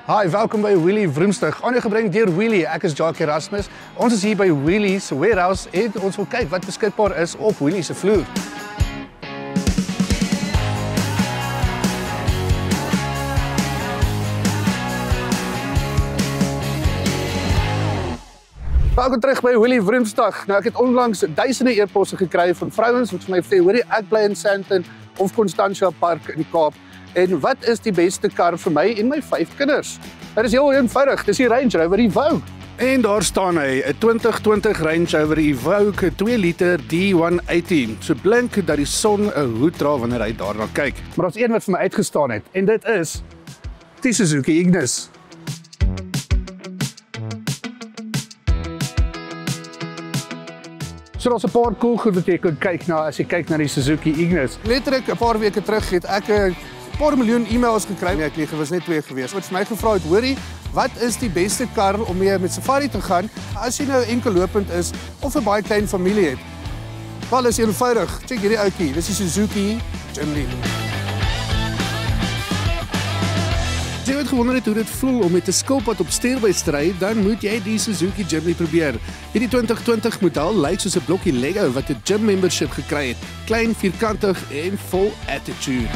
Hi, welkom by Wheelie Vroomstig. Aangebring deur Wheelie. Ek is Jacques Erasmus. Ons is hier by Wheelie se warehouse en ons wil kyk wat beskikbaar is op Wheelie se vloer. Welkom terug by Wheelie Vroomstig. Nou ek het onlangs duisende e-posse gekry van vrouens wat vir my sê, hoorie, ek bly in Sandton of Constantia Park in die Kaap. En wat is die beste kar vir my en my 5 kinders? Dit is heel eenvoudig, dis die Range Rover Evoque. En daar staan hy, 'n 2020 Range Rover Evoque, 2 liter D180. So blink dat die son 'n hoed dra wanneer hy daarna kyk. Maar daar's een wat vir my uitgestaan het en dit is die Suzuki Ignis. So daar's 'n paar cool goed wat jy kan kyk na as jy kyk na die Suzuki Ignis. Letterlik 'n paar weke terug het ek 'n paar miljoen e-mails gekry. Nee, ek lieg, was net 2 gewees. Wat vir my gevra het, hoorie, wat is die beste kar om mee met safari te gaan as jy nou enkel lopend is of 'n baie klein familie het? Wel, is eenvoudig. Check hierdie ouetjie. Dis die Suzuki Jimny. As jy ooit gewonder het hoe dit voel om met 'n skilpad op steerbuis te ry, dan moet jy die Suzuki Jimny probeer. Hierdie 2020 model lyk soos 'n blokkie Lego wat 'n gym membership gekry het. Klein, vierkantig en vol attitude.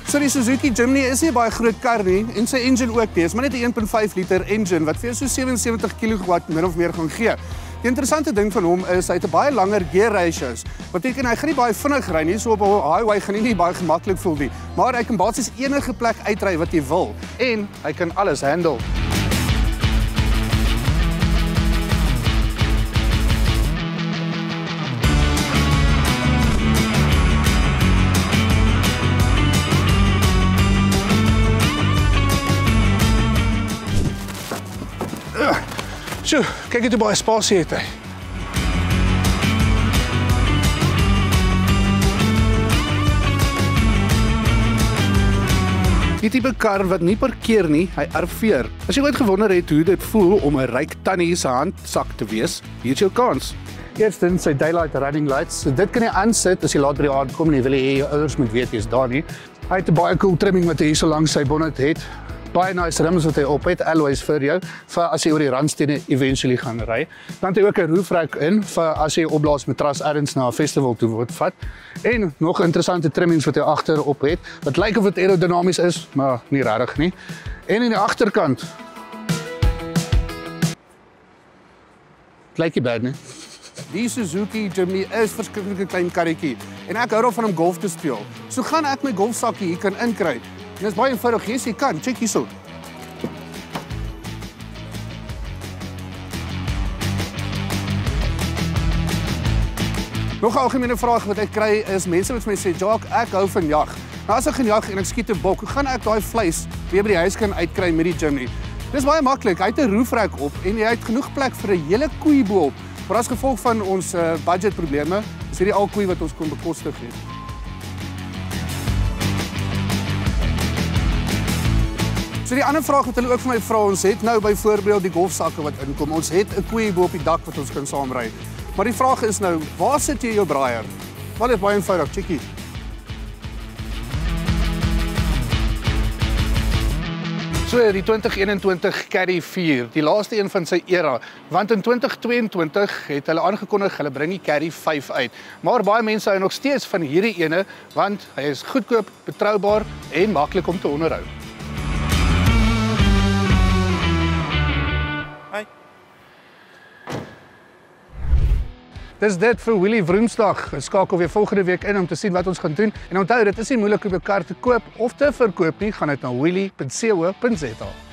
So die Suzuki Jimny is nie 'n baie groot kar nie en sy engine ook nie. Is maar net 'n 1.5 liter engine wat vir jou so 77 kW min of meer gaan gee. Die interessante ding van hom is hy het 'n baie langer gear ratios. Wat beteken hy gaan nie baie vinnig ry nie, so op 'n highway gaan hy nie baie gemaklik voel nie. Maar hy kan basies enige plek uitry wat jy wil en hy kan alles handle. Sjoe, kyk net hoe baie spasie het hy. Die tipe kar wat nie parkeer nie, hy arriveer. As jy ooit gewonder het hoe dit voel om 'n ryk tannie se handsak te wees, hier is jou kans. Eerstens sy daylight running lights. So dit kan jy aansit as jy laat by die aand kom en jy wil hê jou ouers moet weet jy's daar nie. Hy het 'n baie cool trimming wat hy hier so langs sy bonnet het. Baie nice rims wat hy op het, alloys vir jou, vir as jy oor die randstene eventually gaan ry. Dan het hy ook 'n roofrack in, vir as jy 'n opblaasmatras ergens na 'n festival toe wil vat. En nog interessante trimmings wat hy agterop het, wat lyk of dit aerodinamies is, maar nie regtig nie. En in die agterkant. Dit lyk nie bad nie. Die Suzuki Jimny is verskriklike klein karretjie en ek hou daarvan om golf te speel. So gaan ek my golfsakkie hier kan inkry. En dit is baie eenvoudig, yes, jy kan, check hierso. Nog 'n algemene vraag wat ek kry is mense wat vir my sê, "Jacques, ek hou van jag." Nou as ek gaan jag en ek skiet 'n bok, hoe gaan ek daai vleis weer by die huis kan uitkry met die Jimny? Dis baie maklik. Hy het 'n roofrack op en hy het genoeg plek vir 'n hele koei bo-op. Maar as gevolg van ons budgetprobleme, is hierdie al koei wat ons kon bekostig het. So die ander vraag wat hulle ook vir my vra, ons het nou byvoorbeeld die golfsakke wat inkom. Ons het 'n koei bo op die dak wat ons kan saamry. Maar die vraag is nou, waar sit jy jou braaier? Wel, dit is baie eenvoudig, check hier. So die 2021 Caddy 4, die laaste een van sy era, want in 2022 het hulle aangekondig hulle bring die Caddy 5 uit. Maar baie mense hou nog steeds van hierdie ene, want hy is goedkoop, betroubaar en maklik om te onderhou. Dis dit vir Wheelie Vroomstig. Skakel weer volgende week in om te sien wat ons gaan doen. En onthou, dit is nie moeilik om 'n kar te koop of te verkoop nie. Gaan dit na wheelie.co.za.